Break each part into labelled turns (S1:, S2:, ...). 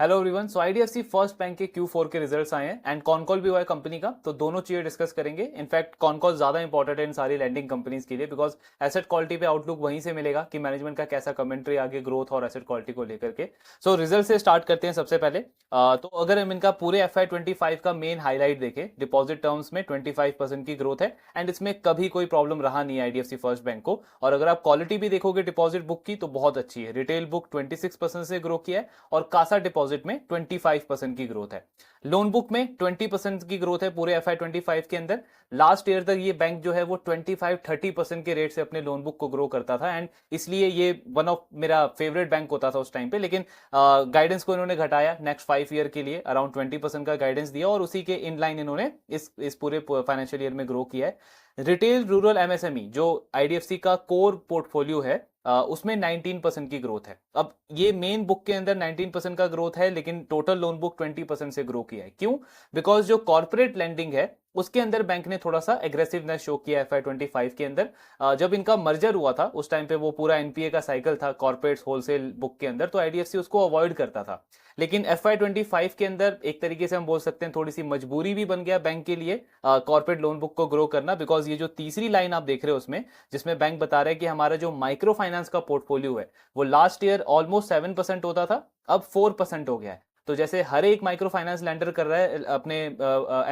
S1: Hello everyone. So IDFC first bank के Q4 के results आए हैं एंड कॉन कॉल भी हुआ है कंपनी का, तो दोनों चीजें डिस्कस करेंगे। इनफैक्ट कॉन कॉल ज्यादा इंपॉर्टेंट है इन सारी लैंडिंग कंपनीज के लिए, बिकॉज एसेट क्वालिटी पे आउटलुक वहीं से मिलेगा कि मैनेजमेंट का कैसा कमेंट्री आगे ग्रोथ और एसेट क्वालिटी को लेकर के। सो रिजल्ट से स्टार्ट करते हैं सबसे पहले। तो अगर हम इनका पूरे FY25 का मेन हाईलाइट देखें, डिपॉजिट टर्म्स में 25% की ग्रोथ है एंड इसमें कभी कोई प्रॉब्लम रहा नहीं है आईडीएफसी फर्स्ट बैंक को। और अगर आप क्वालिटी भी देखोगे डिपॉजिट बुक की तो बहुत अच्छी है। रिटेल बुक 26% से ग्रो किया है और कासा डिपॉजिट में 25% की ग्रोथ है। लोन बुक में 20% की ग्रोथ है पूरे FY25 के अंदर। लास्ट ईयर तक ये बैंक जो है वो 25-30% के रेट से अपने लोन बुक को ग्रो करता था एंड इसलिए ये वन ऑफ मेरा फेवरेट बैंक होता था उस टाइम पे। लेकिन गाइडेंस को इन्होंने घटाया नेक्स्ट 5 ईयर के लिए, अराउंड 20% का गाइडेंस दिया और उसी के इन लाइन इन्होंने इस पूरे फाइनेंशियल ईयर में ग्रो किया है। रिटेल रूरल एमएसएमई जो आईडीएफसी का कोर पोर्टफोलियो है उसमें 19% की ग्रोथ है। अब ये मेन बुक के अंदर 19% का ग्रोथ है, लेकिन टोटल लोन बुक 20% से ग्रो किया है। क्यों? बिकॉज जो कॉर्पोरेट लेंडिंग है उसके अंदर बैंक ने थोड़ा सा एग्रेसिवनेस शो किया FY25 के अंदर। जब इनका मर्जर हुआ था उस टाइम पे वो पूरा एनपीए का साइकिल था कॉर्पोरेट होलसेल बुक के अंदर, तो आईडीएफसी उसको अवॉइड करता था। लेकिन FY25 के अंदर एक तरीके से हम बोल सकते हैं थोड़ी सी मजबूरी भी बन गया बैंक के लिए कॉर्पोरेट लोन बुक को ग्रो करना, बिकॉज ये जो तीसरी लाइन आप देख रहे हो उसमें, जिसमें बैंक बता रहा है कि हमारा जो माइक्रो फाइनेंस का पोर्टफोलियो है वो लास्ट ईयर ऑलमोस्ट 7% होता था, अब 4% हो गया है। तो जैसे हर एक माइक्रो फाइनेंस लेंडर कर रहा है अपने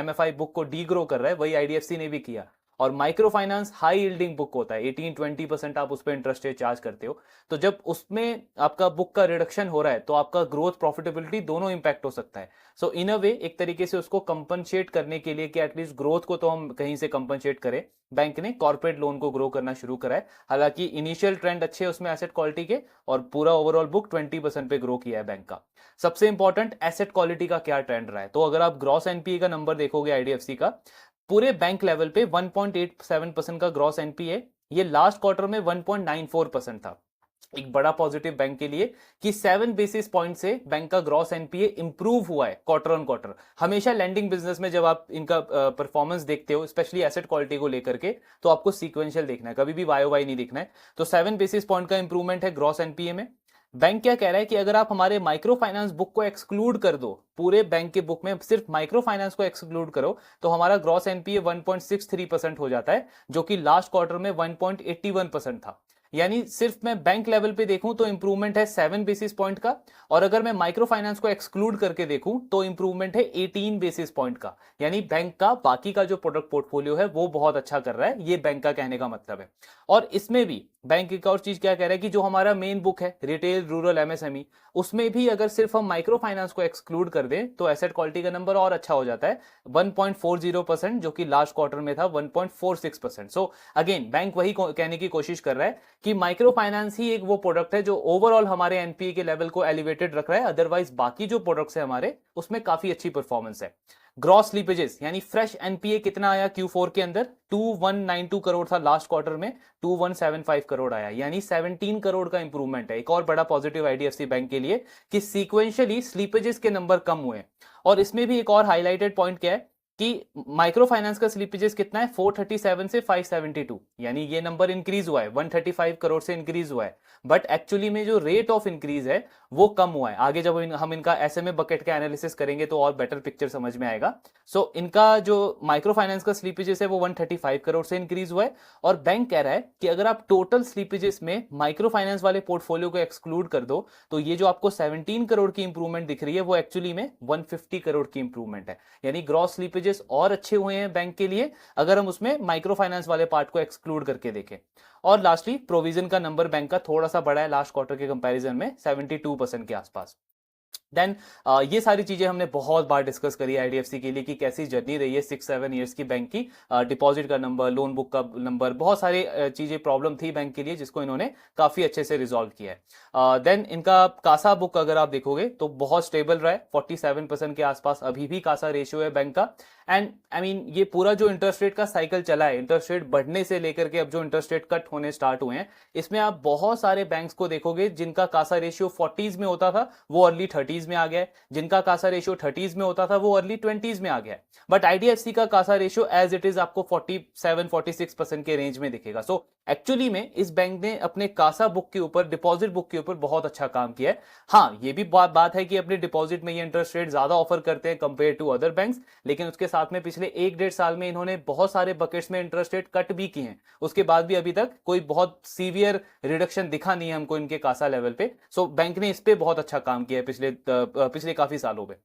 S1: एमएफआई बुक को डी ग्रो कर रहा है, वही आईडीएफसी ने भी किया। और micro finance high yielding book होता है, 18-20% आप उस पर इंटरेस्ट रेट चार्ज करते हो। तो जब उसमें आपका बुक का रिडक्शन हो रहा है तो आपका ग्रोथ प्रॉफिटेबिलिटी दोनों इंपैक्ट हो सकता है। सो इन अ वे एक तरीके से उसको कंपनसेट करने के लिए कि एटलीस्ट ग्रोथ को तो हम कहीं से कंपनसेट करें, बैंक ने कॉर्पोरेट लोन को ग्रो करना शुरू करा है। हालांकि इनिशियल ट्रेंड अच्छे है उसमें एसेट क्वालिटी के, और पूरा ओवरऑल बुक 20% पे ग्रो किया है बैंक का। सबसे इंपॉर्टेंट एसेट क्वालिटी का क्या ट्रेंड रहा है, तो अगर आप ग्रॉस एनपीए का नंबर देखोगे आईडीएफसी का, पूरे बैंक लेवल पे 1.87% का ग्रॉस एनपीए, ये लास्ट क्वार्टर में 1.94% था। एक बड़ा पॉजिटिव बैंक के लिए कि 7 बेसिस पॉइंट से बैंक का ग्रॉस एनपीए इंप्रूव हुआ है क्वार्टर ऑन क्वार्टर। हमेशा लैंडिंग बिजनेस में जब आप इनका परफॉर्मेंस देखते हो, स्पेशली एसेट क्वालिटी को लेकर के, तो आपको सीक्वेंशियल देखना है, कभी भी वाई नहीं देखना है। तो 7 बेसिस पॉइंट का इंप्रूवमेंट है ग्रॉस एनपीए में। बैंक क्या कह रहा है कि अगर आप हमारे माइक्रो फाइनेंस बुक को एक्सक्लूड कर दो, पूरे बैंक के बुक में सिर्फ माइक्रो फाइनेंस को एक्सक्लूड करो, तो हमारा ग्रॉस एनपीए 1.63% हो जाता है, जो कि लास्ट क्वार्टर में 1.81% था। यानी सिर्फ मैं बैंक लेवल पे देखूं तो इंप्रूवमेंट है 7 बेसिस पॉइंट का, और अगर मैं माइक्रो फाइनेंस को एक्सक्लूड करके देखूं तो इंप्रूवमेंट है 18 बेसिस पॉइंट का। यानी बैंक का बाकी का जो प्रोडक्ट पोर्टफोलियो है वो बहुत अच्छा कर रहा है, ये बैंक का कहने का मतलब है। और इसमें भी बैंक एक और चीज क्या कह रहा है कि जो हमारा मेन बुक है रिटेल रूरल एमएसएमई, उसमें भी अगर सिर्फ हम माइक्रो फाइनेंस को एक्सक्लूड कर दें तो एसेट क्वालिटी का नंबर और अच्छा हो जाता है, 1.40%, जो कि लास्ट क्वार्टर में था 1.46%। सो अगेन बैंक वही कहने की कोशिश कर रहा है कि माइक्रो फाइनेंस ही एक वो प्रोडक्ट है जो ओवरऑल हमारे एनपीए के लेवल को एलिवेटेड रख रहा है, अदरवाइज बाकी जो प्रोडक्ट्स है हमारे उसमें काफी अच्छी परफॉर्मेंस है। ग्रॉस स्लीपेजेस यानी फ्रेश एनपीए कितना आया Q4 के अंदर, 2192 करोड़ था लास्ट क्वार्टर में, 2175 करोड़ आया, यानी 17 करोड़ का इंप्रूवमेंट है। एक और बड़ा पॉजिटिव आईडीएफसी बैंक के लिए कि सीक्वेंशियली स्लीपेजेस के नंबर कम हुए। और इसमें भी एक और हाईलाइटेड पॉइंट क्या है कि माइक्रो फाइनेंस का स्लिपेजेस कितना है, 437 से 572, यानी ये नंबर इंक्रीज हुआ है, 135 करोड़ से इंक्रीज हुआ है। बट एक्चुअली में जो रेट ऑफ इंक्रीज है वो कम हुआ है। आगे जब हम इनका एसएमए बकेट का एनालिसिस करेंगे तो और बेटर पिक्चर समझ में आएगा। सो इनका जो माइक्रो फाइनेंस का स्लिपेजेस है वो 135 करोड़ से इंक्रीज हुआ है। और बैंक कह रहा है कि अगर आप टोटल स्लिपेजेस में माइक्रो फाइनेंस वाले पोर्टफोलियो को एक्सक्लूड कर दो तो ये जो आपको 17 करोड़ की इंप्रूवमेंट दिख रही है वो एक्चुअली में 150 करोड़ की इंप्रूवमेंट है। यानी ग्रॉस स्लिपेजेस और अच्छे हुए हैं बैंक के लिए अगर हम उसमें माइक्रो फाइनेंस वाले पार्ट को एक्सक्लूड करके देखें। और लास्टली प्रोविजन का नंबर बैंक का थोड़ा सा बड़ा है लास्ट क्वार्टर के कंपैरिजन में, 72% के आसपास। देन ये सारी चीजें हमने बहुत बार डिस्कस करी आईडीएफसी के लिए कि कैसी जर्नी रही है 6-7 ईयर्स की बैंक की। डिपॉजिट का नंबर, लोन बुक का नंबर, बहुत सारे चीजें प्रॉब्लम थी बैंक के लिए जिसको इन्होंने काफी अच्छे से रिजॉल्व किया है। देन इनका कासा बुक अगर आप देखोगे तो बहुत स्टेबल रहा है, 47% के आसपास अभी भी कासा रेशियो है बैंक का। एंड आई मीन ये पूरा जो इंटरेस्ट रेट का साइकिल चला है, इंटरेस्ट रेट बढ़ने से लेकर के अब जो इंटरेस्ट रेट कट होने स्टार्ट हुए हैं, इसमें आप बहुत सारे बैंक्स को देखोगे जिनका कासा रेशियो 40s में होता था वो अर्ली 30s 20s में आ गया है, जिनका कासा रेशियो 30s में होता था वो अर्ली 20s में आ गया है। बट आईडीएफसी का CASA ratio as it is आपको 47-46% के रेंज में दिखेगा। सो एक्चुअली में इस बैंक ने अपने कासा बुक के ऊपर, डिपॉजिट बुक के ऊपर बहुत अच्छा काम किया है। हाँ, ये भी बात है कि अपने डिपॉजिट में ये इंटरेस्ट रेट ज्यादा ऑफर करते हैं कंपेयर टू अदर बैंक्स, लेकिन उसके साथ में पिछले 1-1.5 साल में इन्होंने बहुत सारे बकेट्स में इंटरेस्ट रेट कट भी किए हैं। उसके बाद भी अभी तक कोई बहुत सीवियर रिडक्शन दिखा नहीं है हमको इनके कासा लेवल पे। सो बैंक ने इस पे बहुत अच्छा काम किया है पिछले काफी सालों में।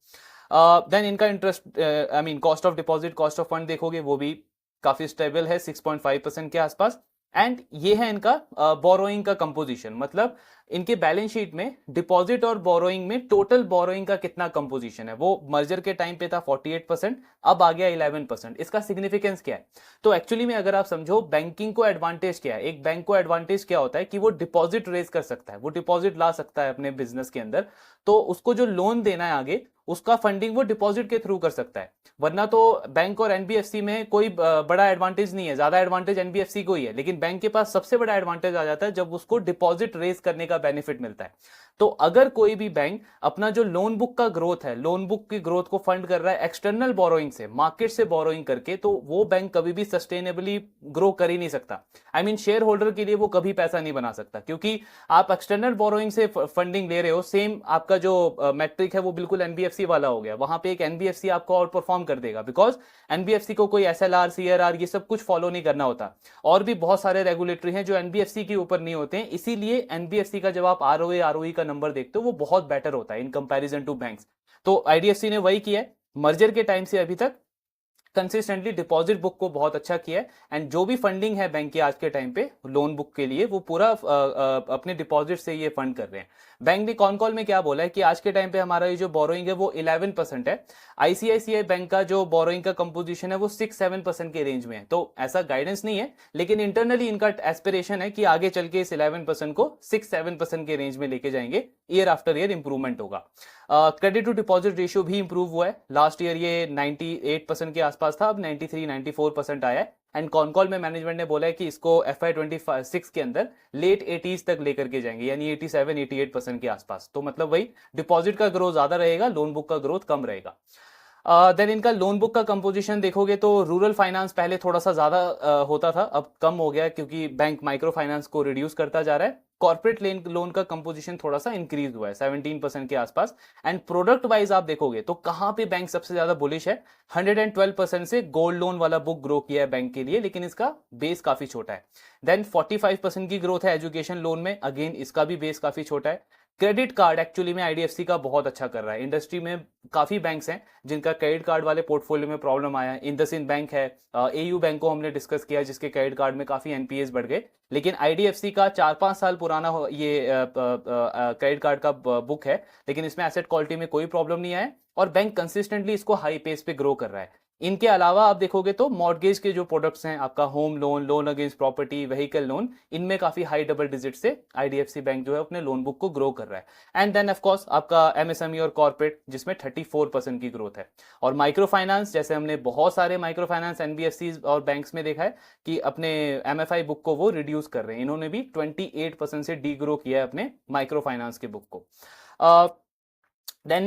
S1: देन इनका interest I mean cost of deposit, cost of fund देखोगे वो भी काफी स्टेबल है 6.5% के आसपास। एंड ये है इनका बोरोइंग का कंपोजिशन, मतलब इनके बैलेंस शीट में डिपॉजिट और बोरोइंग में टोटल बोरोइंग का कितना कंपोजिशन है। वो मर्जर के टाइम पे था 48%, अब आ गया 11%। इसका सिग्निफिकेंस क्या है? तो एक्चुअली में अगर आप समझो बैंकिंग को एडवांटेज क्या है, एक बैंक को एडवांटेज क्या होता है कि वो डिपॉजिट रेज कर सकता है, वो डिपॉजिट ला सकता है अपने बिजनेस के अंदर, तो उसको जो लोन देना है आगे उसका फंडिंग वो डिपॉजिट के थ्रू कर सकता है। वरना तो बैंक और एनबीएफसी में कोई बड़ा एडवांटेज नहीं है, ज्यादा एडवांटेज एनबीएफसी को ही है, लेकिन बैंक के पास सबसे बड़ा एडवांटेज आ जाता है जब उसको डिपॉजिट रेज करने का बेनिफिट मिलता है। तो अगर कोई भी बैंक अपना जो लोन बुक का ग्रोथ है, लोन बुक की ग्रोथ को फंड कर रहा है एक्सटर्नल बोरोइंग से, मार्केट से बोरोइंग करके, तो वो बैंक कभी भी सस्टेनेबली ग्रो कर ही नहीं सकता। आई मीन शेयर होल्डर के लिए वो कभी पैसा नहीं बना सकता, क्योंकि आप एक्सटर्नल बोरोइंग से फंडिंग ले रहे हो। सेम आपका जो मैट्रिक है वो बिल्कुल एनबीएफसी वाला हो गया, वहां पे एक एनबीएफसी आपको आउट परफॉर्म कर देगा, बिकॉज एनबीएफसी को कोई एसएलआर, सीआरआर ये सब कुछ फॉलो नहीं करना होता। और भी बहुत सारे रेगुलेटरी हैं जो एनबीएफसी के ऊपर नहीं होते हैं, इसीलिए एनबीएफसी का जब आप आरओई का नंबर देखते हो वो बहुत बेटर होता है इन कंपैरिजन टू बैंक्स। तो आईडीएफसी ने वही किया है, मर्जर के टाइम से अभी तक कंसिस्टेंटली डिपॉजिट बुक को बहुत अच्छा किया है। एंड जो भी फंडिंग है बैंक की आज के टाइम पे लोन बुक के लिए, वो पूरा अपने डिपॉजिट से ये फंड कर रहे हैं। बैंक ने कॉन कॉल में क्या बोला है कि आज के टाइम पे हमारा ये जो बोरोइंग है वो 11% है। आईसीआईसीआई बैंक का जो बोरोइंग का कंपोजिशन है वो 6-7% के रेंज में है। तो ऐसा गाइडेंस नहीं है, लेकिन इंटरनली इनका एस्पिरेशन है कि आगे चल के इस 11% को 6-7% के रेंज में लेके जाएंगे, ईयर आफ्टर ईयर इंप्रूवमेंट होगा। क्रेडिट टू डिपॉजिट रेशियो भी इंप्रूव हुआ है, लास्ट ईयर ये 98% के आसपास था, अब 93-94% आया है। एंड कॉनकॉल में मैनेजमेंट ने बोला है कि इसको FY26 के अंदर लेट 80s तक लेकर के जाएंगे, यानी 87-88% के आसपास। तो मतलब वही डिपॉजिट का ग्रोथ ज्यादा रहेगा, लोन बुक का ग्रोथ कम रहेगा। देन इनका लोन बुक का कंपोजिशन देखोगे तो रूरल फाइनेंस पहले थोड़ा सा ज्यादा होता था, अब कम हो गया क्योंकि बैंक माइक्रो फाइनेंस को रिड्यूस करता जा रहा है। कॉर्पोरेट लोन का कंपोजिशन थोड़ा सा इंक्रीज हुआ है 17% के आसपास। एंड प्रोडक्ट वाइज आप देखोगे तो कहां पे बैंक सबसे ज्यादा बुलिश है, 112% से गोल्ड लोन वाला बुक ग्रो किया है बैंक के लिए, लेकिन इसका बेस काफी छोटा है। देन 45% की ग्रोथ है एजुकेशन लोन में, अगेन इसका भी बेस काफी छोटा है। क्रेडिट कार्ड एक्चुअली में आईडीएफसी का बहुत अच्छा कर रहा है। इंडस्ट्री में काफी बैंक्स हैं जिनका क्रेडिट कार्ड वाले पोर्टफोलियो में प्रॉब्लम आया है। इंडसइंड बैंक है, एयू बैंक को हमने डिस्कस किया जिसके क्रेडिट कार्ड में काफी एनपीएस बढ़ गए, लेकिन आईडीएफसी का 4-5 साल पुराना ये क्रेडिट कार्ड का बुक है, लेकिन इसमें एसेट क्वालिटी में कोई प्रॉब्लम नहीं आया और बैंक कंसिस्टेंटली इसको हाई पेस पे ग्रो कर रहा है। इनके अलावा आप देखोगे तो मॉर्गेज के जो प्रोडक्ट्स हैं, आपका home loan, loan against property, vehicle loan, इनमें काफी हाई डबल डिजिट से आईडीएफसी बैंक जो है अपने लोन बुक को ग्रो कर रहा है। एंड देन ऑफ कोर्स आपका एमएसएमई और कॉर्पोरेट जिसमें 34% की ग्रोथ है। और माइक्रो फाइनेंस, जैसे हमने बहुत सारे माइक्रो फाइनेंस एनबीएफसी और बैंक्स में देखा है कि अपने एमएफआई बुक को वो रिड्यूस कर रहे हैं, इन्होंने भी 28% से डी ग्रो किया है अपने माइक्रो फाइनेंस के बुक को। देन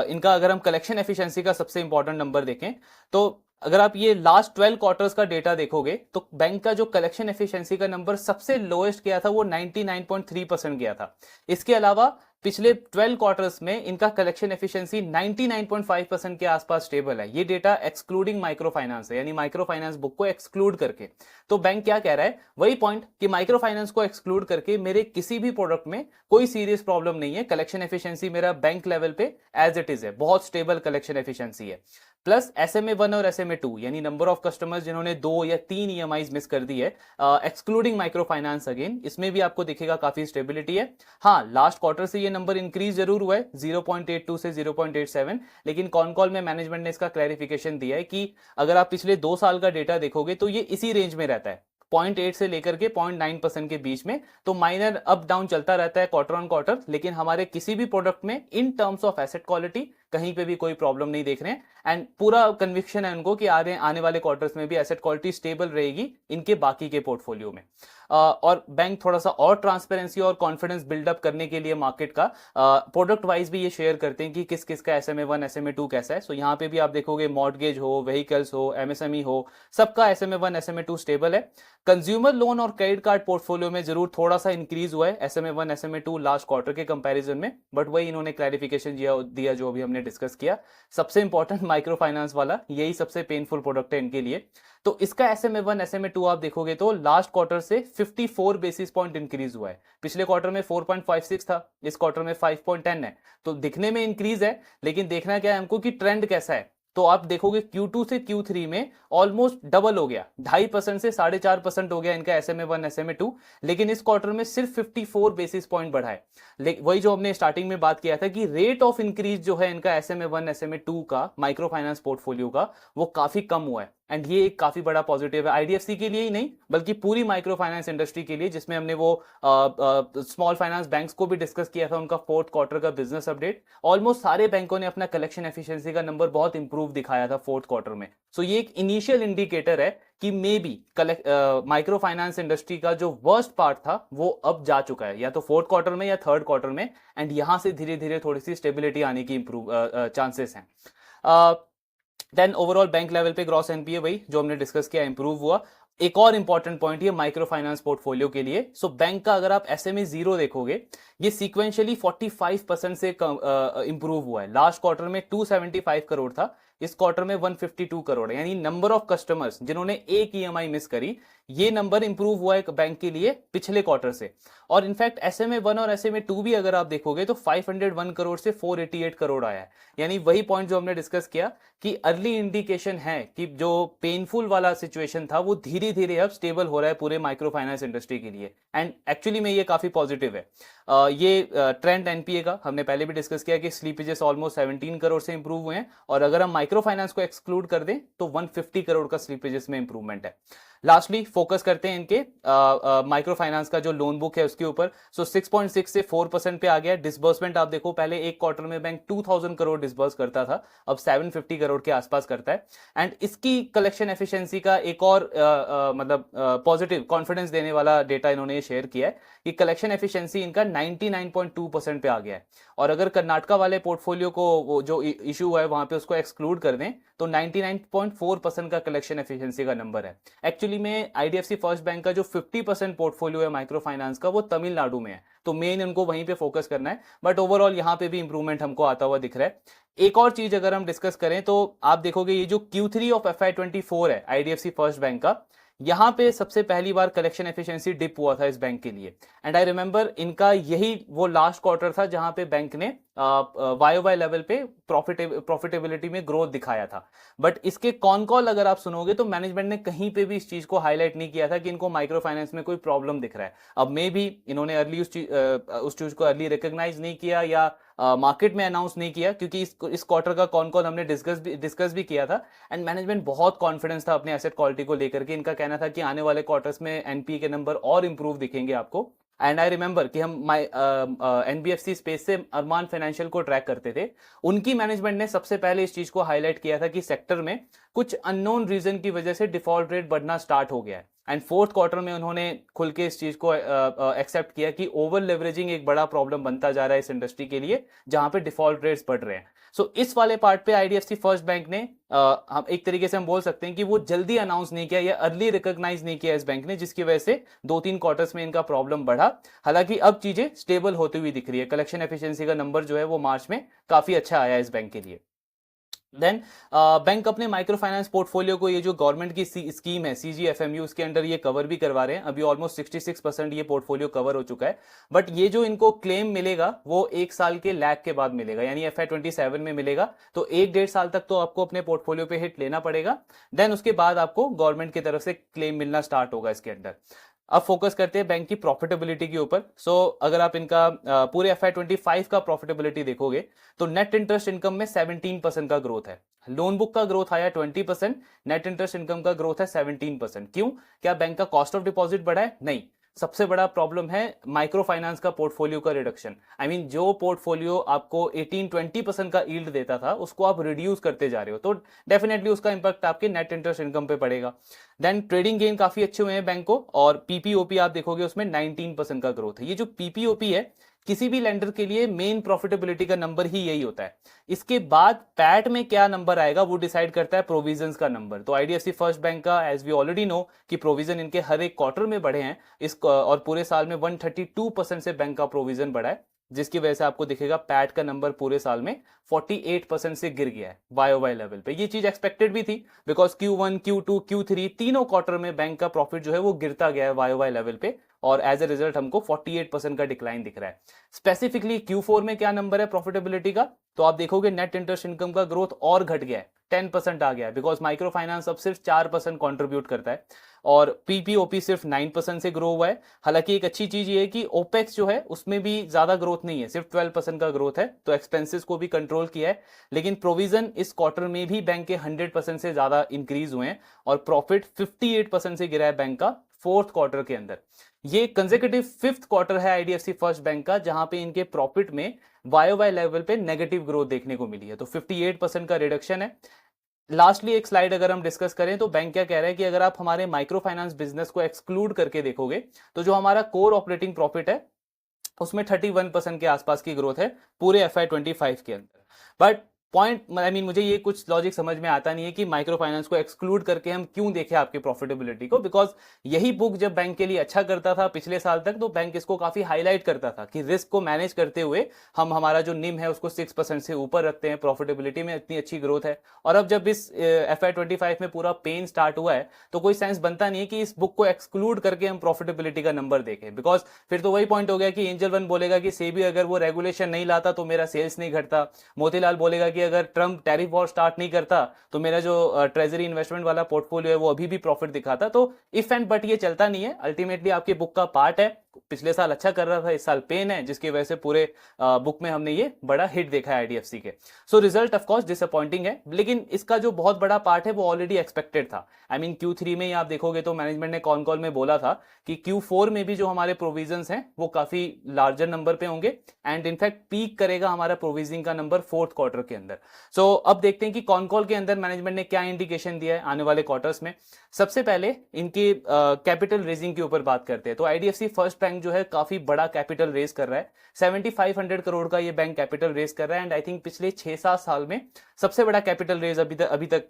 S1: इनका अगर हम कलेक्शन एफिशिएंसी का सबसे इंपॉर्टेंट नंबर देखें तो अगर आप ये लास्ट 12 क्वार्टर्स का डेटा देखोगे तो बैंक का जो कलेक्शन एफिशिएंसी का नंबर सबसे लोएस्ट गया था वो 99.3% गया था। इसके अलावा पिछले 12 क्वार्टर्स में इनका कलेक्शन एफिशिएंसी 99.5% के आसपास स्टेबल है। ये डेटा एक्सक्लूडिंग माइक्रो फाइनेंस है, यानी माइक्रो फाइनेंस बुक को एक्सक्लूड करके। तो बैंक क्या कह रहा है, वही पॉइंट कि माइक्रो फाइनेंस को एक्सक्लूड करके मेरे किसी भी प्रोडक्ट में कोई सीरियस प्रॉब्लम नहीं है, कलेक्शन एफिशिएंसी मेरा बैंक लेवल पे एज इट इज है, बहुत स्टेबल कलेक्शन एफिशिएंसी है। प्लस SMA1 और SMA2 यानी नंबर ऑफ कस्टमर्स जिन्होंने 2 या 3 EMIs मिस कर दी है, एक्सक्लूडिंग माइक्रो फाइनेंस, अगेन इसमें भी आपको दिखेगा काफी स्टेबिलिटी है। हाँ, लास्ट क्वार्टर से ये नंबर इंक्रीज जरूर हुआ है 0.82 से 0.87, लेकिन कॉन कॉल में मैनेजमेंट ने इसका क्लैरिफिकेशन दिया है कि अगर आप पिछले 2 साल का डेटा देखोगे तो ये इसी रेंज में रहता है, 0.8 से लेकर के 0.9% के बीच में। तो माइनर अप डाउन चलता रहता है क्वार्टर ऑन क्वार्टर, लेकिन हमारे किसी भी प्रोडक्ट में in terms of asset quality कहीं पे भी कोई प्रॉब्लम नहीं देख रहे हैं एंड पूरा कन्विक्शन है उनको कि आने वाले क्वार्टर्स में भी एसेट क्वालिटी स्टेबल रहेगी इनके बाकी के पोर्टफोलियो में। और बैंक थोड़ा सा और ट्रांसपेरेंसी और कॉन्फिडेंस बिल्डअप करने के लिए मार्केट का प्रोडक्ट वाइज भी ये शेयर करते हैं कि किस किस का SMA1 SMA2 कैसा है। सो यहाँ पे भी आप देखोगे मॉर्टगेज हो, व्हीकल्स हो, MSME हो, सबका SMA1 SMA2 स्टेबल है। कंज्यूमर लोन और क्रेडिट कार्ड पोर्टफोलियो में जरूर थोड़ा सा इंक्रीज हुआ है SMA1 SMA2 लास्ट क्वार्टर के कंपैरिजन में, बट वही इन्होंने क्लैरिफिकेशन दिया जो अभी हमने डिस्कस किया। सबसे इंपॉर्टेंट माइक्रो फाइनेंस वाला, यही सबसे पेनफुल प्रोडक्ट है इनके लिए। तो इसका SMA1 SMA2 आप देखोगे तो लास्ट क्वार्टर से 54 बेसिस पॉइंट इंक्रीज हुआ है। पिछले क्वार्टर में 4.56 था, इस क्वार्टर में 5.10 है। तो दिखने में इंक्रीज है, लेकिन देखना क्या है हमको कि ट्रेंड कैसा है। तो आप देखोगे Q2 से Q3 में ऑलमोस्ट डबल हो गया, 2.5% से 4.5% हो गया इनका SMA1 SMA2, लेकिन इस क्वार्टर में सिर्फ 54 बेसिस पॉइंट बढ़ा है। वही जो हमने स्टार्टिंग में बात किया था कि रेट ऑफ इंक्रीज जो है इनका SMA1 SMA2 का माइक्रो फाइनेंस पोर्टफोलियो का, वो काफी कम हुआ है एंड ये एक काफी बड़ा पॉजिटिव है IDFC के लिए ही नहीं बल्कि पूरी माइक्रो फाइनेंस इंडस्ट्री के लिए, जिसमें हमने वो स्मॉल फाइनेंस बैंक्स को भी डिस्कस किया था उनका फोर्थ क्वार्टर का बिजनेस अपडेट। ऑलमोस्ट सारे बैंकों ने अपना कलेक्शन एफिशिएंसी का नंबर बहुत इंप्रूव दिखाया था फोर्थ क्वार्टर में। सो ये एक इनिशियल इंडिकेटर है कि may be micro finance industry का जो वर्स्ट पार्ट था वो अब जा चुका है, या तो फोर्थ क्वार्टर में या थर्ड क्वार्टर में, एंड यहां से धीरे धीरे थोड़ी सी स्टेबिलिटी आने की चांसेस हैं। देन ओवरऑल बैंक लेवल पे ग्रॉस NPA वही जो हमने डिस्कस किया इंप्रूव हुआ। एक और इंपॉर्टेंट पॉइंट ये माइक्रो फाइनेंस पोर्टफोलियो के लिए। सो बैंक का अगर आप SMA 0 देखोगे, ये सीक्वेंशियली 45% से इंप्रूव हुआ है। लास्ट क्वार्टर में 275 करोड़ था, इस क्वार्टर में 152 करोड़ है, यानी नंबर ऑफ कस्टमर्स जिन्होंने एक EMI मिस करी, ये नंबर इंप्रूव हुआ है बैंक के लिए पिछले क्वार्टर से। और इनफैक्ट SMA1 और SMA2 भी अगर आप देखोगे तो 501 करोड़ से 488 करोड़ आया है। यानी वही पॉइंट जो हमने डिस्कस किया कि अर्ली इंडिकेशन है कि जो पेनफुल वाला सिचुएशन था वो धीरे धीरे अब स्टेबल हो रहा है पूरे माइक्रो फाइनेंस इंडस्ट्री के लिए, एंड एक्चुअली में ये काफी पॉजिटिव है। ये ट्रेंड NPA का हमने पहले भी डिस्कस किया कि स्लीपेजेस ऑलमोस्ट 17 करोड़ से इंप्रूव हुए हैं, और अगर हम माइक्रो फाइनेंस को एक्सक्लूड कर दें तो 150 करोड़ का स्लीपेजेस में इंप्रूवमेंट है। लास्टली फोकस करते हैं इनके माइक्रो फाइनेंस का जो लोन बुक है उसके ऊपर। सो 6.6 से 4% पे आ गया। डिसबर्समेंट आप देखो, पहले एक क्वार्टर में बैंक 2000 करोड़ डिसबर्स करता था, अब 750 करोड़ के आसपास करता है। एंड इसकी कलेक्शन एफिशिएंसी का एक और मतलब पॉजिटिव कॉन्फिडेंस देने वाला डेटा इन्होंने शेयर किया है कि कलेक्शन एफिशिएंसी इनका 99.2% पे आ गया है। और अगर कर्नाटका वाले पोर्टफोलियो को वो जो इशू है वहां पे उसको एक्सक्लूड कर दें तो 99.4% का कलेक्शन एफिशिएंसी का नंबर है। एक्चुअली में IDFC फर्स्ट बैंक का जो 50% पोर्टफोलियो है माइक्रो फाइनेंस का वो तमिलनाडु में है, तो मेन इनको वहीं पे फोकस करना है, बट ओवरऑल यहां पे भी इंप्रूवमेंट हमको आता हुआ दिख रहा है। एक और चीज अगर हम डिस्कस करें तो आप देखोगे ये जो Q3 ऑफ FY24 है IDFC फर्स्ट बैंक का, यहां पे सबसे पहली बार कलेक्शन एफिशिएंसी डिप हुआ था इस बैंक के लिए। एंड आई रिमेंबर इनका यही वो लास्ट क्वार्टर था जहां पे बैंक ने YOY लेवल पे प्रॉफिटेबिलिटी में ग्रोथ दिखाया था। बट इसके कॉन कॉल अगर आप सुनोगे तो मैनेजमेंट ने कहीं पे भी इस चीज को हाईलाइट नहीं किया था कि इनको माइक्रो फाइनेंस में कोई प्रॉब्लम दिख रहा है। अब मे भी इन्होंने अर्ली उस चीज को अर्ली रिकॉग्नाइज नहीं किया या मार्केट में अनाउंस नहीं किया, क्योंकि इस क्वार्टर का कॉन कॉल हमने डिस्कस भी किया था एंड मैनेजमेंट बहुत कॉन्फिडेंस था अपने एसेट क्वालिटी को लेकर के। इनका कहना था कि आने वाले क्वार्टर्स में NPA के नंबर और इंप्रूव दिखेंगे आपको। एंड आई रिमेंबर कि हम NBFC स्पेस से अरमान फाइनेंशियल को ट्रैक करते थे, उनकी मैनेजमेंट ने सबसे पहले इस चीज को हाईलाइट किया था कि सेक्टर में कुछ अननोन रीजन की वजह से डिफॉल्ट रेट बढ़ना स्टार्ट हो गया है। एंड फोर्थ क्वार्टर में उन्होंने खुल के इस चीज को एक्सेप्ट किया कि ओवर लेवरेजिंग एक बड़ा प्रॉब्लम बनता जा रहा है इस इंडस्ट्री के लिए, जहां पे डिफॉल्ट रेट्स बढ़ रहे हैं। सो इस वाले पार्ट पे IDFC फर्स्ट बैंक ने हम एक तरीके से हम बोल सकते हैं कि वो जल्दी अनाउंस नहीं किया या अर्ली रिकॉग्नाइज नहीं किया इस बैंक ने, जिसकी वजह से 2-3 क्वार्टर्स में इनका प्रॉब्लम बढ़ा। हालांकि अब चीजें स्टेबल होती हुई दिख रही है, कलेक्शन एफिशिएंसी का नंबर जो है वो मार्च में काफी अच्छा आया इस बैंक के लिए। देन बैंक अपने माइक्रो फाइनेंस पोर्टफोलियो को ये जो गवर्नमेंट की स्कीम है CGFMU उसके अंडर ये कवर भी करवा रहे हैं। अभी ऑलमोस्ट 66% ये पोर्टफोलियो कवर हो चुका है, बट ये जो इनको क्लेम मिलेगा वो 1 साल के लैग के बाद मिलेगा, यानी FY27 में मिलेगा। तो 1-1.5 साल तक तो आपको अपने पोर्टफोलियो पे हिट लेना पड़ेगा, देन उसके बाद आपको गवर्नमेंट की तरफ से क्लेम मिलना स्टार्ट होगा इसके अंदर। अब फोकस करते हैं बैंक की प्रॉफिटेबिलिटी के ऊपर। सो अगर आप इनका पूरे FY25 का प्रॉफिटेबिलिटी देखोगे तो नेट इंटरेस्ट इनकम में 17% का ग्रोथ है, लोन बुक का ग्रोथ आया 20%, नेट इंटरेस्ट इनकम का ग्रोथ है 17%। क्यों? क्या बैंक का कॉस्ट ऑफ डिपॉजिट बढ़ा है? नहीं, सबसे बड़ा प्रॉब्लम है माइक्रो फाइनेंस का पोर्टफोलियो का रिडक्शन। आई मीन जो पोर्टफोलियो आपको 18-20% का यील्ड देता था उसको आप रिड्यूस करते जा रहे हो, तो डेफिनेटली उसका इंपैक्ट आपके नेट इंटरेस्ट इनकम पे पड़ेगा। देन ट्रेडिंग गेन काफी अच्छे हुए हैं बैंक को, और पीपीओपी आप देखोगे उसमें 19% का ग्रोथ है। ये जो पीपीओपी है किसी भी लेंडर के लिए मेन प्रॉफिटेबिलिटी का नंबर ही यही होता है। इसके बाद पैट में क्या नंबर आएगा वो डिसाइड करता है प्रोविजंस का नंबर। तो आईडीएफसी फर्स्ट बैंक का एज वी ऑलरेडी नो कि प्रोविजन इनके हर एक क्वार्टर में बढ़े हैं, इस और पूरे साल में 132% से बैंक का प्रोविजन बढ़ा है, जिसकी वजह से आपको दिखेगा पैट का नंबर पूरे साल में 48% से गिर गया है वाई लेवल पे। ये चीज एक्सपेक्टेड भी थी बिकॉज Q1, Q2, Q3 तीनों क्वार्टर में बैंक का प्रॉफिट जो है वो गिरता गया है वाई लेवल पे, और एज ए रिजल्ट हमको 48% का डिक्लाइन दिख रहा है। स्पेसिफिकली Q4 में क्या नंबर है प्रॉफिटेबिलिटी का, तो आप देखोगे नेट इंटरेस्ट इनकम का ग्रोथ और घट गया है, 10% आ गया है, बिकॉज माइक्रो फाइनेंस अब सिर्फ 4% कॉन्ट्रीब्यूट करता है और पीपीओपी सिर्फ 9% से ग्रो हुआ है। हालांकि एक अच्छी चीज ये है कि ओपेक्स जो है उसमें भी ज्यादा ग्रोथ नहीं है, सिर्फ 12% का ग्रोथ है, तो एक्सपेंसेस को भी कंट्रोल किया है। लेकिन प्रोविजन इस क्वार्टर में भी बैंक के 100% से ज्यादा इंक्रीज हुए हैं, और प्रॉफिट 58% से गिरा है बैंक का फोर्थ क्वार्टर के अंदर। ये कंसेक्यूटिव फिफ्थ क्वार्टर है आईडीएफसी फर्स्ट बैंक का जहां पे इनके प्रॉफिट में वाई लेवल पे नेगेटिव ग्रोथ देखने को मिली है, तो 58% का रिडक्शन है। लास्टली एक स्लाइड अगर हम डिस्कस करें तो बैंक क्या कह रहा है कि अगर आप हमारे माइक्रो फाइनेंस बिजनेस को एक्सक्लूड करके देखोगे तो जो हमारा कोर ऑपरेटिंग प्रॉफिट है उसमें 31% के आसपास की ग्रोथ है पूरे FY25 के अंदर। बट पॉइंट आई मीन मुझे ये कुछ लॉजिक समझ में आता नहीं है कि माइक्रो फाइनेंस को एक्सक्लूड करके हम क्यों देखें आपकी प्रॉफिटेबिलिटी को, बिकॉज यही बुक जब बैंक के लिए अच्छा करता था पिछले साल तक तो बैंक इसको काफी हाईलाइट करता था कि रिस्क को मैनेज करते हुए हम हमारा जो निम है उसको 6% से ऊपर रखते हैं, प्रॉफिटेबिलिटी में इतनी अच्छी ग्रोथ है। और अब जब इस FY25 में पूरा पेन स्टार्ट हुआ है तो कोई सेंस बनता नहीं है कि इस बुक को एक्सक्लूड करके हम प्रॉफिटेबिलिटी का नंबर देखें, बिकॉज फिर तो वही पॉइंट हो गया कि एंजल वन बोलेगा कि सेबी अगर वो रेगुलेशन नहीं लाता तो मेरा सेल्स नहीं घटता, मोतीलाल बोलेगा कि अगर ट्रंप टैरिफ वॉर स्टार्ट नहीं करता तो मेरा जो ट्रेजरी इन्वेस्टमेंट वाला पोर्टफोलियो है वो अभी भी प्रॉफिट दिखाता। तो इफ एंड बट ये चलता नहीं है, अल्टीमेटली आपके बुक का पार्ट है। पिछले साल अच्छा कर रहा था, इस साल पेन है, जिसकी वजह से पूरे बुक में हमने ये बड़ा हिट देखा है आईडीएफसी के। So result of course disappointing है, लेकिन इसका जो बहुत बड़ा पार्ट है वो ऑलरेडी एक्सपेक्टेड था। आई मीन Q3 में ही आप देखोगे तो मैनेजमेंट ने कॉन कॉल में बोला था कि Q4 में भी जो हमारे प्रोविजंस हैं वो काफी लार्जर नंबर पे होंगे, एंड इनफैक्ट पीक करेगा हमारा प्रोविजनिंग का नंबर फोर्थ क्वार्टर के अंदर। सो अब देखते हैं कि कॉन कॉल के अंदर मैनेजमेंट ने क्या इंडिकेशन दिया है आने वाले क्वार्टर्स में। सबसे पहले इनके कैपिटल रेजिंग के ऊपर बात करते हैं, तो आईडीएफसी फर्स्ट बैंक जो है काफी बड़ा कैपिटल रेज कर रहा है, 7500 करोड़ का ये बैंक कैपिटल रेज कर रहा है, एंड आई थिंक पिछले 6-7 साल में सबसे बड़ा कैपिटल रेज अभी तक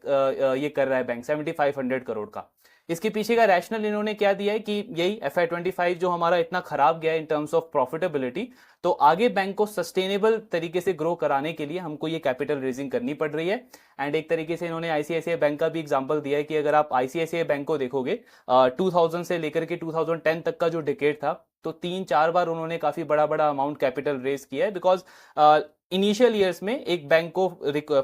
S1: ये कर रहा है बैंक 7500 करोड़ का। इसके पीछे का रैशनल इन्होंने क्या दिया है कि यही FY25 जो हमारा इतना खराब गया है इन टर्म्स ऑफ प्रॉफिटेबिलिटी, तो आगे बैंक को सस्टेनेबल तरीके से ग्रो कराने के लिए हमको ये कैपिटल रेजिंग करनी पड़ रही है। एंड एक तरीके से इन्होंने आईसीआईसीआई बैंक का भी एग्जांपल दिया है कि अगर आप आईसीआईसीआई बैंक को देखोगे 2000 से लेकर के 2010 तक का जो डिकेड था तो 3-4 बार उन्होंने काफी बड़ा बड़ा अमाउंट कैपिटल रेज किया है, बिकॉज इनिशियल ईयर्स में एक बैंक को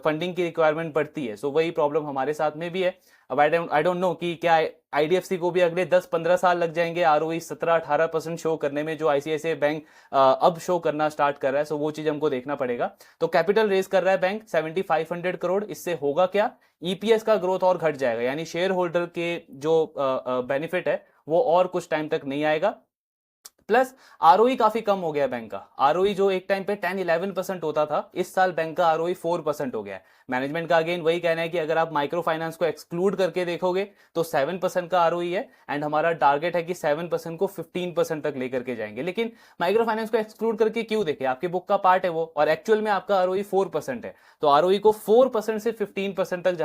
S1: फंडिंग की रिक्वायरमेंट पड़ती है। सो वही प्रॉब्लम हमारे साथ में भी है। अब आई डोंट नो कि क्या आईडीएफसी को भी अगले 10-15 साल लग जाएंगे आरओई 17-18% शो करने में, जो आईसीआईसीआई बैंक अब शो करना स्टार्ट कर रहा है। सो वो चीज हमको देखना पड़ेगा। तो कैपिटल रेज कर रहा है बैंक 7500 करोड़, इससे होगा क्या, ईपीएस का ग्रोथ और घट जाएगा, यानी शेयर होल्डर के जो बेनिफिट है वो और कुछ टाइम तक नहीं आएगा। प्लस आरओई काफी कम हो गया बैंक का, आरओई जो एक टाइम पे 10-11% होता था, इस साल बैंक का आरओई 4% हो गया है। मैनेजमेंट का अगेन वही कहना है कि अगर आप माइक्रो फाइनेंस को एक्सक्लूड करके देखोगे तो 7% का आरओई है, एंड हमारा टारगेट है कि 7% को 15% तक लेकर के जाएंगे। लेकिन माइक्रो फाइनेंस को एक्सक्लूड करके क्यों देखे, आपके बुक का पार्ट है वो, और एक्चुअल में आपका आरओई 4% है, तो आरओई को 4% से 15% तक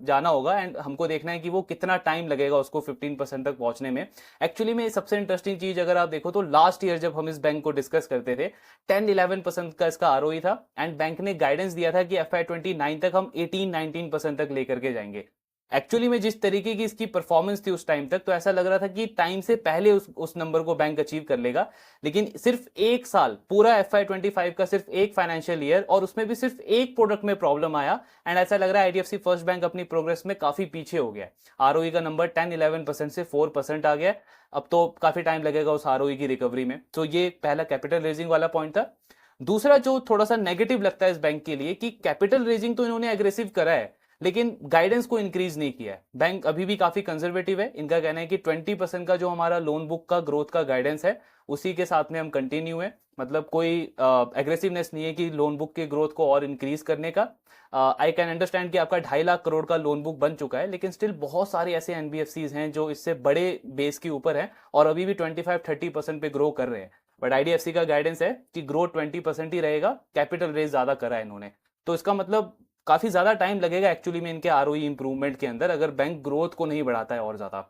S1: जाना होगा, एंड हमको देखना है कि वो कितना टाइम लगेगा उसको 15% तक पहुंचने में। एक्चुअली में सबसे इंटरेस्टिंग चीज अगर आप देखो तो लास्ट ईयर जब हम इस बैंक को डिस्कस करते थे 10-11% का इसका आरओई था, एंड बैंक ने गाइडेंस दिया था कि FY29 तक हम 18-19% तक लेकर के जाएंगे। एक्चुअली में जिस तरीके की इसकी परफॉर्मेंस थी उस टाइम तक, तो ऐसा लग रहा था कि टाइम से पहले उस नंबर को बैंक अचीव कर लेगा। लेकिन सिर्फ एक साल, पूरा FY25 का सिर्फ एक फाइनेंशियल ईयर, और उसमें भी सिर्फ एक प्रोडक्ट में प्रॉब्लम आया, एंड ऐसा लग रहा है आईडीएफसी फर्स्ट बैंक अपनी प्रोग्रेस में काफी पीछे हो गया। आरओई का नंबर 10-11% से 4% आ गया, अब तो काफी टाइम लगेगा उस आरओई की रिकवरी में। तो ये पहला कैपिटल रेजिंग वाला पॉइंट था। दूसरा जो थोड़ा सा नेगेटिव लगता है इस बैंक के लिए कि कैपिटल रेजिंग तो इन्होंने एग्रेसिव करा है, लेकिन गाइडेंस को इंक्रीज नहीं किया है। बैंक अभी भी काफी कंजर्वेटिव है। इनका कहना है कि 20% का जो हमारा लोन बुक का ग्रोथ का गाइडेंस है उसी के साथ में हम कंटिन्यू है, मतलब कोई एग्रेसिवनेस नहीं है कि लोन बुक के ग्रोथ को और इंक्रीज करने का। आई कैन अंडरस्टैंड कि आपका 2.5 लाख करोड़ का लोन बुक बन चुका है, लेकिन स्टिल बहुत सारे ऐसे एनबीएफसीज हैं जो इससे बड़े बेस के ऊपर हैं और अभी भी 25-30% पे ग्रो कर रहे हैं। बट आईडीएफसी का गाइडेंस है कि ग्रो 20% ही रहेगा, कैपिटल रेज ज्यादा करा है इन्होंने। तो इसका मतलब काफी ज्यादा टाइम लगेगा एक्चुअली में इनके आरओई इंप्रूवमेंट के अंदर, अगर बैंक ग्रोथ को नहीं बढ़ाता है और ज्यादा।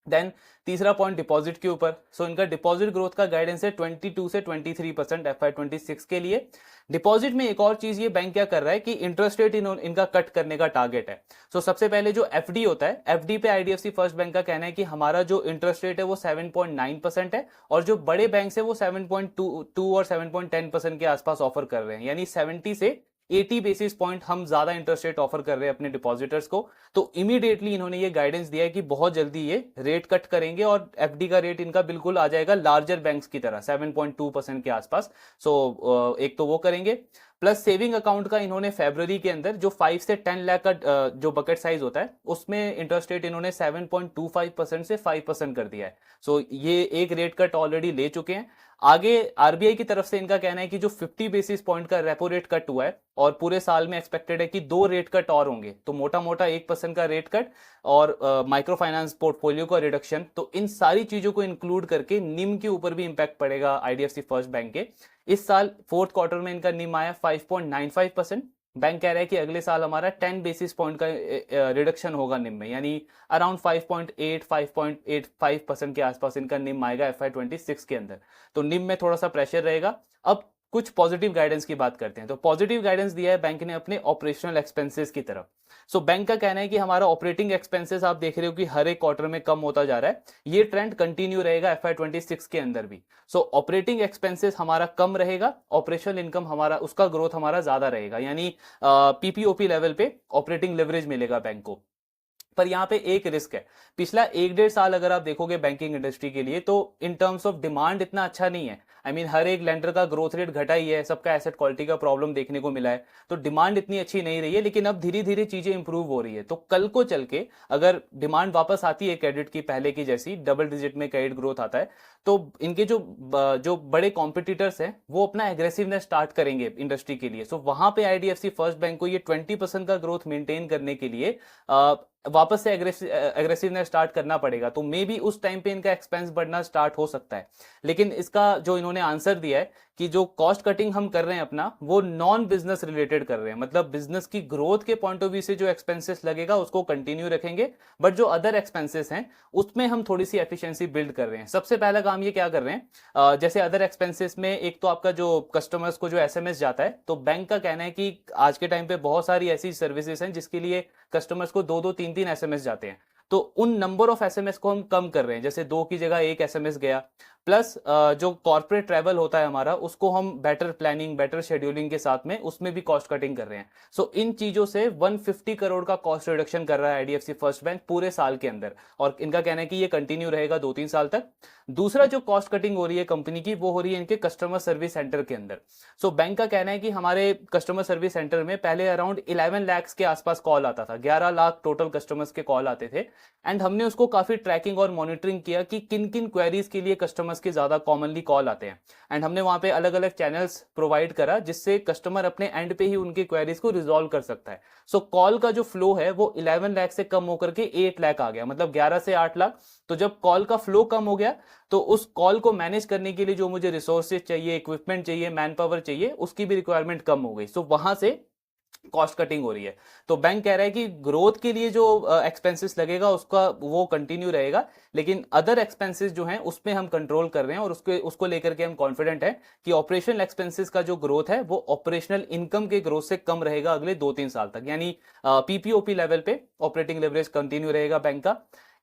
S1: देन तीसरा पॉइंट डिपॉजिट के ऊपर। सो इनका डिपॉजिट ग्रोथ का गाइडेंस है 22 से 23% FY26 के लिए। डिपॉजिट में एक और चीज ये बैंक क्या कर रहा है कि इंटरेस्ट रेट इनका कट करने का टारगेट है। सो सबसे पहले जो एफडी होता है, एफडी पे आईडीएफसी फर्स्ट बैंक का कहना है कि हमारा जो इंटरेस्ट रेट है वो 7.9% है और जो बड़े बैंक है वो 7.2 और 7.10% के आसपास ऑफर कर रहे हैं, यानी 70 से 80 बेसिस पॉइंट हम ज्यादा इंटरेस्ट रेट ऑफर कर रहे हैं अपने डिपॉजिटर्स को। तो इमीडिएटली इन्होंने ये गाइडेंस दिया है कि बहुत जल्दी ये रेट कट करेंगे और एफडी का रेट इनका बिल्कुल आ जाएगा लार्जर बैंक्स की तरह 7.2% के आसपास। सो एक तो वो करेंगे, प्लस सेविंग अकाउंट का इन्होंने फरवरी के अंदर जो 5 से 10 लाख का जो बकेट साइज होता है उसमें इंटरेस्ट रेट इन्होंने 7.25% से 5% कर दिया है। सो ये एक रेट कट ऑलरेडी ले चुके हैं। आगे आरबीआई की तरफ से इनका कहना है कि जो 50 बेसिस पॉइंट का रेपो रेट कट हुआ है और पूरे साल में एक्सपेक्टेड है कि 2 रेट कट और होंगे, तो मोटा मोटा 1% का रेट कट और माइक्रो फाइनेंस पोर्टफोलियो का रिडक्शन, तो इन सारी चीजों को इंक्लूड करके निम के ऊपर भी इंपैक्ट पड़ेगा आईडीएफसी फर्स्ट बैंक के। इस साल फोर्थ क्वार्टर में इनका निम आया 5.95%। बैंक कह रहा है कि अगले साल हमारा 10 बेसिस पॉइंट का रिडक्शन होगा निम में, यानी अराउंड 5.85% के आसपास इनका निम आएगा FY26 के अंदर। तो निम में थोड़ा सा प्रेशर रहेगा। अब कुछ पॉजिटिव गाइडेंस की बात करते हैं। तो पॉजिटिव गाइडेंस दिया है बैंक ने अपने ऑपरेशनल एक्सपेंसेस की तरफ। सो बैंक का कहना है कि हमारा ऑपरेटिंग एक्सपेंसेस आप देख रहे हो कि हर एक क्वार्टर में कम होता जा रहा है, ये ट्रेंड कंटिन्यू रहेगा FY26 के अंदर भी। सो ऑपरेटिंग एक्सपेंसेस हमारा कम रहेगा, ऑपरेशनल इनकम हमारा उसका ग्रोथ हमारा ज्यादा रहेगा, यानी पीपीओपी लेवल पे ऑपरेटिंग लेवरेज मिलेगा बैंक को। पर यहाँ पे एक रिस्क है, पिछला 1-1.5 साल अगर आप देखोगे बैंकिंग इंडस्ट्री के लिए तो इन टर्म्स ऑफ डिमांड इतना अच्छा नहीं है। आई मीन हर एक लेंडर का ग्रोथ रेट घटा ही है, सबका एसेट क्वालिटी का प्रॉब्लम देखने को मिला है, तो डिमांड इतनी अच्छी नहीं रही है। लेकिन अब धीरे धीरे चीजें इंप्रूव हो रही है, तो कल को चल के अगर डिमांड वापस आती है क्रेडिट की पहले की जैसी, डबल डिजिट में क्रेडिट ग्रोथ आता है, तो इनके जो बड़े कॉम्पिटिटर्स हैं वो अपना एग्रेसिवनेस स्टार्ट करेंगे इंडस्ट्री के लिए। सो वहां पे आईडीएफसी फर्स्ट बैंक को ये 20% का ग्रोथ मेंटेन करने के लिए वापस से एग्रेसिवनेस स्टार्ट करना पड़ेगा। तो मे बी उस टाइम पे इनका एक्सपेंस बढ़ना स्टार्ट हो सकता है। लेकिन इसका जो इन्होंने आंसर दिया है कि जो कॉस्ट कटिंग हम कर रहे हैं अपना, वो नॉन बिजनेस रिलेटेड कर रहे हैं, मतलब बिजनेस की ग्रोथ के पॉइंट ऑफ व्यू से जो एक्सपेंसेस लगेगा उसको कंटिन्यू रखेंगे, बट जो अदर एक्सपेंसेस हैं उसमें हम थोड़ी सी एफिशिएंसी बिल्ड कर रहे हैं। सबसे पहला काम ये क्या कर रहे हैं, जैसे अदर एक्सपेंसेस में एक तो आपका जो कस्टमर्स को जो एसएमएस जाता है, तो बैंक का कहना है कि आज के टाइम पे बहुत सारी ऐसी सर्विसेज हैं जिसके लिए कस्टमर्स को 2-2, 3-3 एसएमएस जाते हैं, तो उन नंबर ऑफ एसएमएस को हम कम कर रहे हैं। जैसे 2 की जगह 1 एसएमएस गया, प्लस जो कॉर्पोरेट ट्रैवल होता है हमारा उसको हम बेटर प्लानिंग, बेटर शेड्यूलिंग के साथ में उसमें भी कॉस्ट कटिंग कर रहे हैं। सो इन चीजों से 150 करोड़ का कॉस्ट रिडक्शन कर रहा है आईडीएफसी फर्स्ट बैंक पूरे साल के अंदर, और इनका कहना है कि ये कंटिन्यू रहेगा 2-3 साल तक। दूसरा जो कॉस्ट कटिंग हो रही है कंपनी की, वो हो रही है इनके कस्टमर सर्विस सेंटर के अंदर। सो बैंक का कहना है कि हमारे कस्टमर सर्विस सेंटर में पहले अराउंड 11 लाख के आसपास कॉल आता था, 11 लाख टोटल कस्टमर्स के कॉल आते थे, एंड हमने उसको काफी ट्रैकिंग और मॉनिटरिंग किया कि किन किन क्वेरीज के लिए कस्टमर्स के ज्यादा कॉमनली कॉल आते हैं, एंड हमने वहां पे अलग अलग चैनल्स प्रोवाइड करा जिससे कस्टमर अपने एंड पे ही उनके क्वेरीज को रिजॉल्व कर सकता है। सो कॉल का जो फ्लो है वो 11 लाख से कम होकर के 8 लाख आ गया, मतलब 11 से 8 लाख। तो जब कॉल का फ्लो कम हो गया तो उस कॉल को मैनेज करने के लिए जो मुझे रिसोर्सेज चाहिए, इक्विपमेंट चाहिए, मैन पावर चाहिए, उसकी भी रिक्वायरमेंट कम हो गई। सो वहां से कॉस्ट कटिंग हो रही है। तो बैंक कह रहा है कि ग्रोथ के लिए जो एक्सपेंसेस लगेगा उसका वो कंटिन्यू रहेगा, लेकिन अदर एक्सपेंसेस जो हैं उसमें हम कंट्रोल कर रहे हैं, और उसको लेकर के हम कॉन्फिडेंट हैं कि ऑपरेशनल एक्सपेंसेस का जो ग्रोथ है वो ऑपरेशनल इनकम के ग्रोथ से कम रहेगा अगले 2-3 साल तक, यानी पीपीओपी लेवल पे ऑपरेटिंग लेवरेज कंटिन्यू रहेगा बैंक का।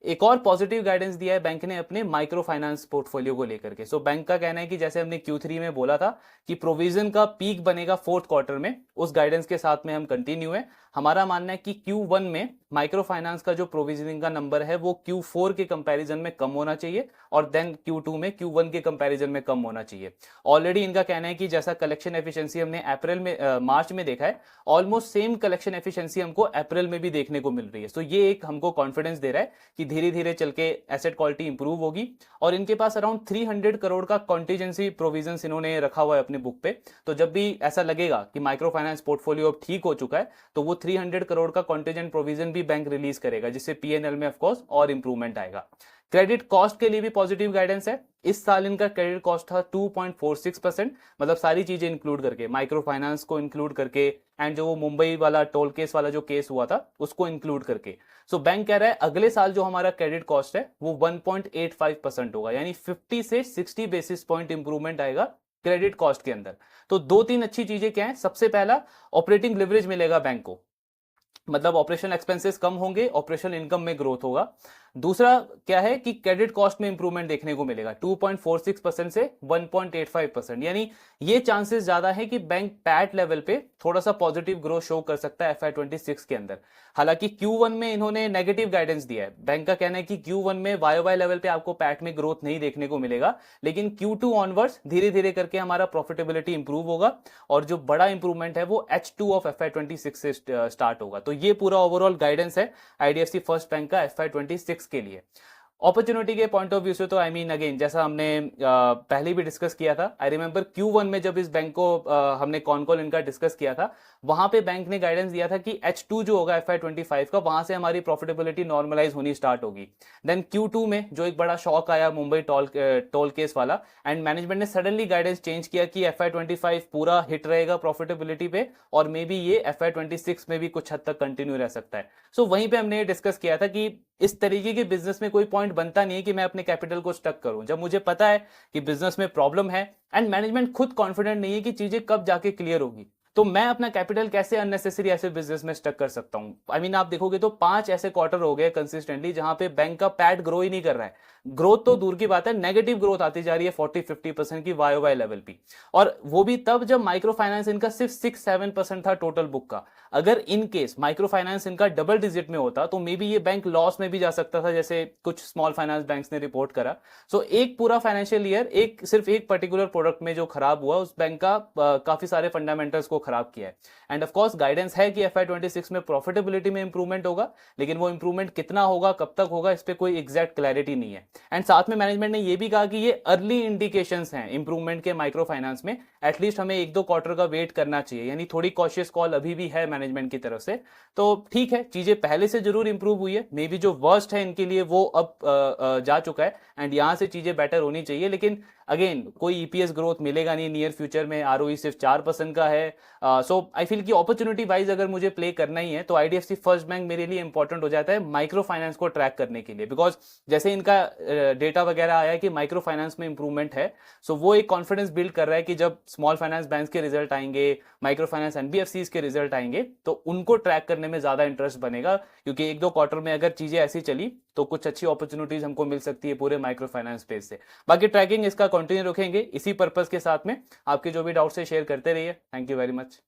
S1: एक और पॉजिटिव गाइडेंस दिया है बैंक ने अपने माइक्रो फाइनेंस पोर्टफोलियो को लेकर के। सो बैंक का कहना है कि जैसे हमने Q3 में बोला था कि प्रोविजन का पीक बनेगा फोर्थ क्वार्टर में, उस गाइडेंस के साथ में हम कंटिन्यू है। हमारा मानना है कि Q1 में माइक्रो फाइनेंस का जो प्रोविजनिंग का नंबर है वो Q4 के कंपैरिजन में कम होना चाहिए और देन Q2 में Q1 के कंपैरिजन में कम होना चाहिए। ऑलरेडी इनका कहना है कि जैसा कलेक्शन एफिशिएंसी हमने अप्रैल में मार्च में देखा है, ऑलमोस्ट सेम कलेक्शन एफिशिएंसी हमको अप्रैल में भी देखने को मिल रही है। तो ये एक हमको कॉन्फिडेंस दे रहा है कि धीरे धीरे चल के एसेट क्वालिटी इंप्रूव होगी। और इनके पास अराउंड 300 करोड़ का कॉन्टीजेंसी प्रोविजन इन्होंने रखा हुआ है अपने बुक पे। तो जब भी ऐसा लगेगा कि माइक्रो फाइनेंस पोर्टफोलियो अब ठीक हो चुका है तो वो 300 करोड़ का कॉन्टीजेंट प्रोविजन भी बैंक रिलीज करेगा, जिससे पीएनएल में ऑफकोर्स और इंप्रूवमेंट आएगा। क्रेडिट कॉस्ट के लिए भी पॉजिटिव गाइडेंस है। इस साल इनका क्रेडिट कॉस्ट था 2.46%, मतलब सारी चीजें इंक्लूड करके, माइक्रो फाइनेंस को इंक्लूड करके एंड जो वो मुंबई वाला टोल केस वाला जो केस हुआ था उसको इंक्लूड करके। सो बैंक कह रहा है अगले साल जो हमारा क्रेडिट कॉस्ट है वो 1.85% होगा, यानी 50 से 60 बेसिस पॉइंट इंप्रूवमेंट आएगा क्रेडिट कॉस्ट के अंदर। तो दो तीन अच्छी चीजें क्या है, सबसे पहला ऑपरेटिंग लिवरेज मिलेगा बैंक को, मतलब ऑपरेशनल एक्सपेंसेस कम होंगे, ऑपरेशनल इनकम में ग्रोथ होगा। दूसरा क्या है कि क्रेडिट कॉस्ट में इंप्रूवमेंट देखने को मिलेगा 2.46% से 1.85%, यानी ये चांसेस ज्यादा है कि बैंक पैट लेवल पे थोड़ा सा पॉजिटिव ग्रोथ शो कर सकता है FY26 के अंदर। हालांकि Q1 में इन्होंने नेगेटिव गाइडेंस दिया है। बैंक का कहना है कि Q1 में YOY लेवल पे आपको पैट में ग्रोथ नहीं देखने को मिलेगा, लेकिन Q2 ऑनवर्ड्स धीरे धीरे करके हमारा प्रॉफिटेबिलिटी इंप्रूव होगा और जो बड़ा इंप्रूवमेंट है वो H2 ऑफ FY26 से स्टार्ट होगा। तो ये पूरा ओवरऑल गाइडेंस है IDFC फर्स्ट बैंक का FY26 के लिए। अपॉर्चुनिटी के पॉइंट ऑफ व्यू से तो अगेन जैसा हमने पहले भी डिस्कस किया था, आई रिमेंबर Q1 में जब इस बैंक को हमने कॉल इनका डिस्कस किया था, वहां पे बैंक ने गाइडेंस दिया था कि H2 जो होगा FY25 का, वहां से हमारी प्रॉफिटेबिलिटी नॉर्मलाइज होनी स्टार्ट होगी। देन Q2 में जो एक बड़ा शॉक आया मुंबई टोल केस वाला, एंड मैनेजमेंट ने सडनली गाइडेंस चेंज किया कि FY25 पूरा हिट रहेगा प्रॉफिटेबिलिटी पे और मे बी ये FY26 में भी कुछ हद तक कंटिन्यू रह सकता है। सो वहीं पे हमने डिस्कस किया था कि इस तरीके के बिजनेस में कोई पॉइंट बनता नहीं है कि मैं अपने कैपिटल को स्टक करूं जब मुझे पता है कि बिजनेस में प्रॉब्लम है एंड मैनेजमेंट खुद कॉन्फिडेंट नहीं है कि चीजें कब जाके क्लियर होगी। तो मैं अपना कैपिटल कैसे अननेसेसरी ऐसे बिजनेस में स्टक कर सकता हूं। आप देखोगे तो 5 ऐसे क्वार्टर हो गए कंसिस्टेंटली जहां पे बैंक का पैट ग्रो ही नहीं कर रहा है। ग्रोथ तो दूर की बात है, नेगेटिव ग्रोथ आती जा रही है 40-50% की YOY लेवल पे, और वो भी तब जब माइक्रो फाइनेंस इनका सिर्फ 6-7% था टोटल बुक का। अगर इन केस माइक्रो फाइनेंस इनका डबल डिजिट में होता तो मे बी ये बैंक लॉस में भी जा सकता था, जैसे कुछ स्मॉल फाइनेंस बैंक्स ने रिपोर्ट करा। सो एक पूरा फाइनेंशियल ईयर सिर्फ एक पर्टिकुलर प्रोडक्ट में जो खराब हुआ, उस बैंक का काफी सारे फंडामेंटल्स को खराब किया है। एंड ऑफ कोर्स गाइडेंस है कि FY26 में प्रॉफिटेबिलिटी में इंप्रूवमेंट होगा, लेकिन वो इंप्रूवमेंट कितना होगा, कब तक होगा, इस पे कोई एग्जैक्ट क्लैरिटी नहीं है। एंड साथ में मैनेजमेंट ने ये भी कहा कि ये अर्ली इंडिकेशंस हैं इंप्रूवमेंट के माइक्रो फाइनेंस में, एटलीस्ट हमें 1-2 क्वार्टर का वेट करना चाहिए, यानी थोड़ी कॉशियस कॉल अभी भी है मैनेजमेंट की तरफ से। तो ठीक है, चीजें पहले से जरूर इंप्रूव हुई है, मे बी जो वर्स्ट है इनके लिए वो अब जा चुका है एंड यहां से चीजें बेटर होनी चाहिए। लेकिन अगेन कोई EPS ग्रोथ मिलेगा नहीं नियर फ्यूचर में, ROE सिर्फ 4% का है। सो आई फील कि अपॉर्चुनिटी वाइज अगर मुझे प्ले करना ही है तो IDFC फर्स्ट बैंक मेरे लिए इंपॉर्टेंट हो जाता है माइक्रो फाइनेंस को ट्रैक करने के लिए, बिकॉज जैसे इनका डेटा वगैरह आया है कि माइक्रो फाइनेंस में इंप्रूवमेंट है, सो वो एक कॉन्फिडेंस बिल्ड कर रहा है कि जब स्मॉल फाइनेंस बैंक के रिजल्ट आएंगे, माइक्रो फाइनेंस NBFCs के रिजल्ट आएंगे, तो उनको ट्रैक करने में ज्यादा इंटरेस्ट बनेगा, क्योंकि 1-2 क्वार्टर में अगर चीजें ऐसी चली तो कुछ अच्छी अपॉर्चुनिटीज हमको मिल सकती है पूरे माइक्रो फाइनेंस स्पेस से। बाकी ट्रैकिंग इसका कंटिन्यू रखेंगे इसी पर्पस के साथ में। आपके जो भी डाउट्स है शेयर करते रहिए। Thank you very much.